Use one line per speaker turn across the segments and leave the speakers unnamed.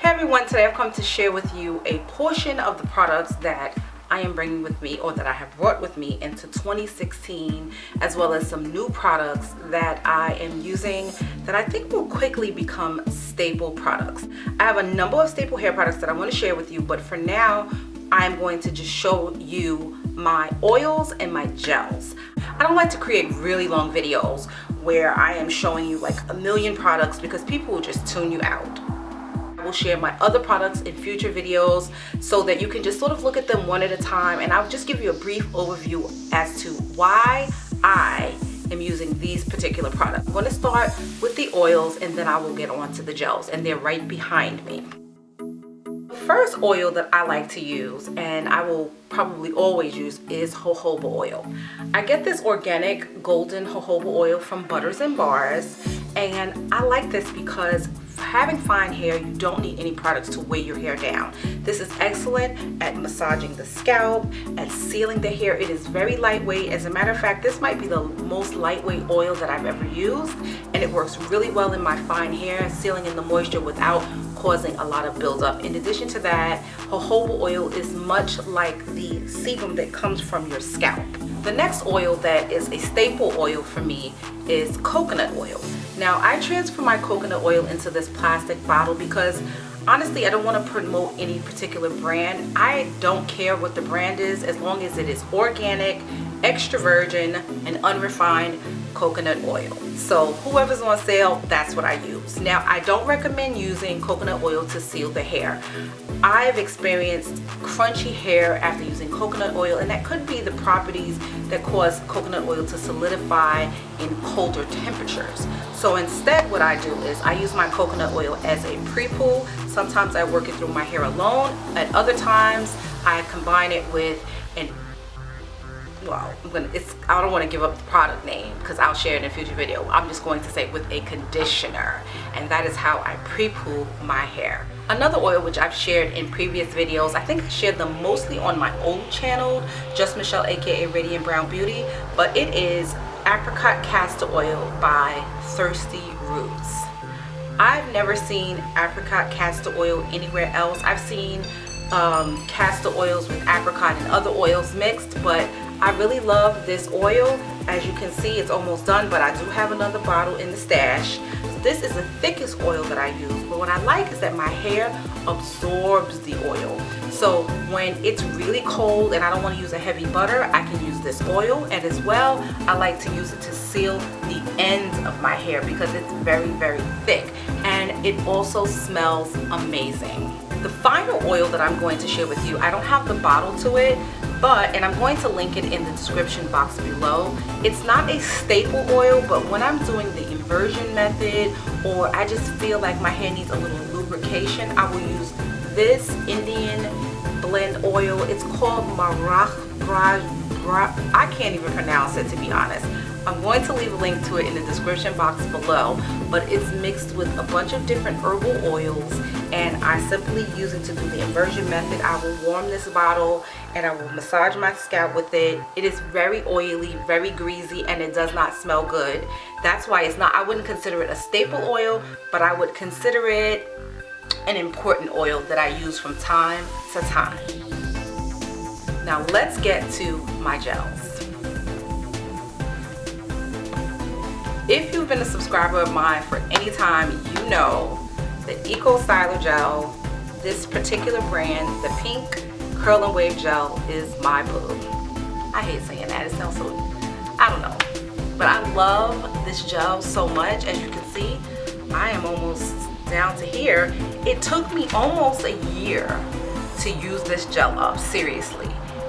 everyone, today I've come to share with you a portion of the products that I am bringing with me, or that I have brought with me into 2016, as well as some new products that I am using that I think will quickly become staple products. I have a number of staple hair products that I want to share with you, but for now I'm going to just show you my oils and my gels. I don't like to create really long videos where I am showing you like a million products because people will just tune you out. I will share my other products in future videos so that you can just sort of look at them one at a time, and I'll just give you a brief overview as to why I am using these particular products. I'm going to start with the oils and then I will get on to the gels, and they're right behind me. The first oil that I like to use, and I will probably always use, is jojoba oil. I get this organic golden jojoba oil from Butters and Bars, and I like this because having fine hair, you don't need any products to weigh your hair down. This is excellent at massaging the scalp and sealing the hair. It is very lightweight. As a matter of fact, this might be the most lightweight oil that I've ever used, and it works really well in my fine hair, sealing in the moisture without causing a lot of buildup. In addition to that, jojoba oil is much like the sebum that comes from your scalp. The next oil that is a staple oil for me is coconut oil. Now, I transfer my coconut oil into this plastic bottle because honestly, I don't want to promote any particular brand. I don't care what the brand is as long as it is organic, extra virgin, and unrefined coconut oil. So whoever's on sale, that's what I use. Now, I don't recommend using coconut oil to seal the hair. I've experienced crunchy hair after using coconut oil, and that could be the properties that cause coconut oil to solidify in colder temperatures. So instead, what I do is I use my coconut oil as a pre-poo. Sometimes I work it through my hair alone. At other times, I combine it with an I don't want to give up the product name because I'll share it in a future video. I'm just going to say with a conditioner, and that is how I pre-poo my hair. Another oil which I've shared in previous videos, I think I shared them mostly on my old channel, Just Michelle, aka Radiant Brown Beauty, but it is apricot castor oil by Thirsty Roots. I've never seen apricot castor oil anywhere else. I've seen castor oils with apricot and other oils mixed, but I really love this oil. As you can see, it's almost done, but I do have another bottle in the stash. This is the thickest oil that I use, but what I like is that my hair absorbs the oil. So when it's really cold and I don't want to use a heavy butter, I can use this oil. And as well, I like to use it to seal the ends of my hair because it's very, very thick, and it also smells amazing. The final oil that I'm going to share with you, I don't have the bottle to it, and I'm going to link it in the description box below. It's not a staple oil, but when I'm doing the inversion method, or I just feel like my hair needs a little lubrication, I will use this Indian blend oil. It's called Mahabhringraj. I can't even pronounce it, to be honest. I'm going to leave a link to it in the description box below, but it's mixed with a bunch of different herbal oils, and I simply use it to do the inversion method. I will warm this bottle and I will massage my scalp with it. It is very oily, very greasy, and it does not smell good. That's why I wouldn't consider it a staple oil, but I would consider it an important oil that I use from time to time. Now let's get to my gels. If you've been a subscriber of mine for any time, you know the ElKay gel, this particular brand, the pink curl and wave gel, is my boo. I hate saying that, it sounds so, I don't know. But I love this gel so much. As you can see, I am almost down to here. It took me almost a year to use this gel up, seriously.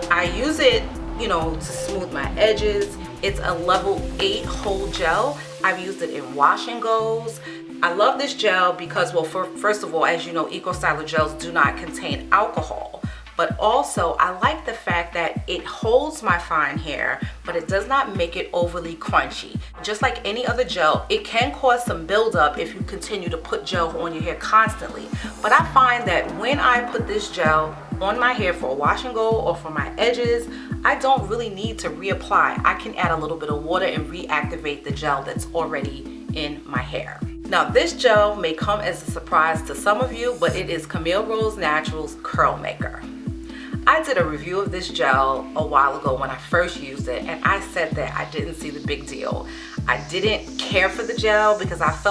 I use it, to smooth my edges. It's a level 8 whole gel. I've used it in wash and goes. I love this gel because, well, first of all, as you know, ElKay gels do not contain alcohol. But also, I like the fact that it holds my fine hair, but it does not make it overly crunchy. Just like any other gel, it can cause some buildup if you continue to put gel on your hair constantly. But I find that when I put this gel on my hair for a wash and go or for my edges, I don't really need to reapply. I can add a little bit of water and reactivate the gel that's already in my hair. Now this gel may come as a surprise to some of you, but it is Camille Rose Naturals Curl Maker. I did a review of this gel a while ago when I first used it, and I said that I didn't see the big deal. I didn't care for the gel because I just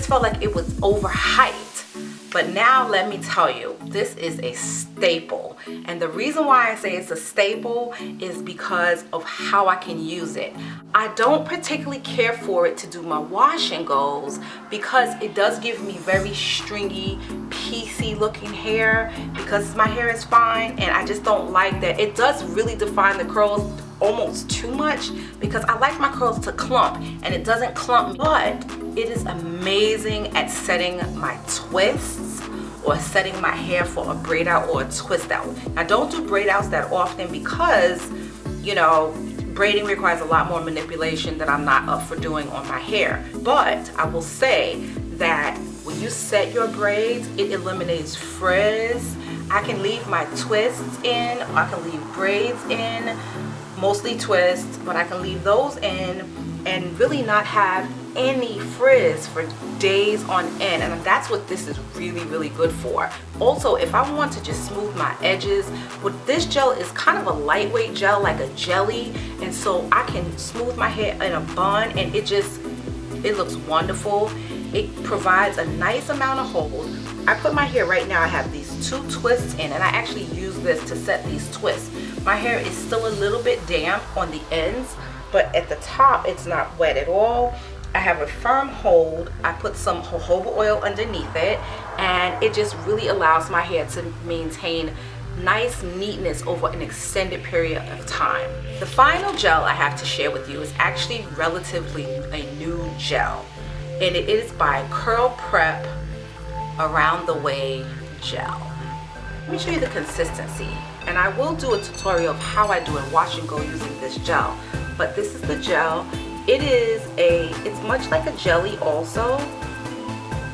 felt like it was overhyped. But now let me tell you, this is a staple. And the reason why I say it's a staple is because of how I can use it. I don't particularly care for it to do my wash and goes because it does give me very stringy, piecey looking hair because my hair is fine, and I just don't like that. It does really define the curls almost too much because I like my curls to clump, and it doesn't clump, but it is amazing at setting my twists or setting my hair for a braid out or a twist out. I don't do braid outs that often because, you know, braiding requires a lot more manipulation that I'm not up for doing on my hair. But I will say that when you set your braids, it eliminates frizz. I can leave my twists in, or I can leave braids in, mostly twists, but I can leave those in and really not have any frizz for days on end, and that's what this is really good for. Also, if I want to just smooth my edges, what this gel is kind of a lightweight gel, like a jelly, and so I can smooth my hair in a bun, and it looks wonderful. It provides a nice amount of hold. I put my hair right now, I have these 2 twists in, and I actually use this to set these twists. My hair is still a little bit damp on the ends, but at the top it's not wet at all. I have a firm hold. I put some jojoba oil underneath it, and it just really allows my hair to maintain nice neatness over an extended period of time. The final gel I have to share with you is actually relatively a new gel, and it is by Curl Prep Around the Way Gel. Let me show you the consistency, and I will do a tutorial of how I do a wash and go using this gel, but this is the gel. It's much like a jelly also.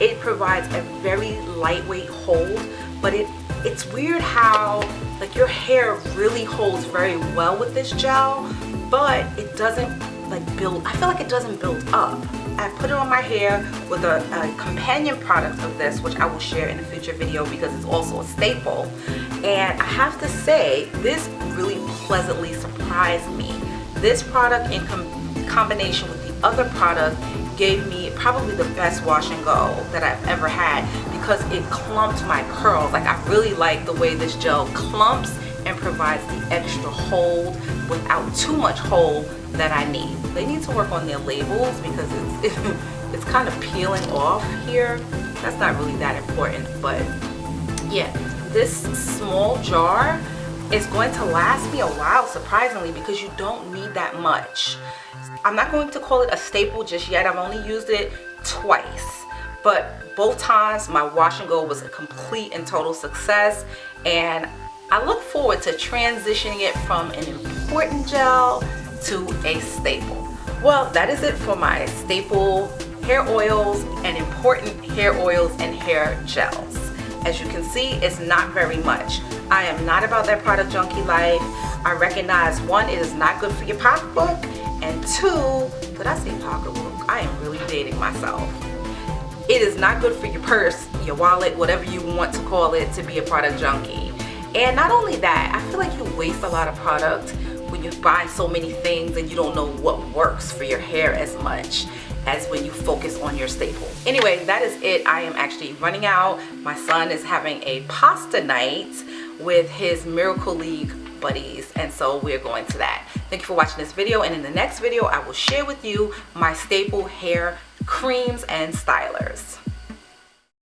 It provides a very lightweight hold, but it's weird how like your hair really holds very well with this gel, but it doesn't like build. I feel like it doesn't build up. I put it on my hair with a companion product of this, which I will share in a future video because it's also a staple. And I have to say, this really pleasantly surprised me. This product in combination with the other product gave me probably the best wash and go that I've ever had because it clumped my curls. Like, I really like the way this gel clumps and provides the extra hold without too much hold that I need. They need to work on their labels because it's kind of peeling off here. That's not really that important, but yeah, this small jar is going to last me a while, surprisingly, because you don't need that much. I'm not going to call it a staple just yet. I've only used it twice, but both times my wash and go was a complete and total success, and I look forward to transitioning it from an important gel to a staple. Well, that is it for my staple hair oils and important hair oils and hair gels. As you can see, it's not very much. I am not about that product junkie life. I recognize, one, it is not good for your pocketbook, and two, did I say pocketbook? I am really dating myself. It is not good for your purse, your wallet, whatever you want to call it, to be a product junkie. And not only that, I feel like you waste a lot of product when you buy so many things and you don't know what works for your hair as much as when you focus on your staple. Anyway, that is it. I am actually running out. My son is having a pasta night with his Miracle League buddies, and so we're going to that. Thank you for watching this video, and in the next video I will share with you my staple hair creams and stylers.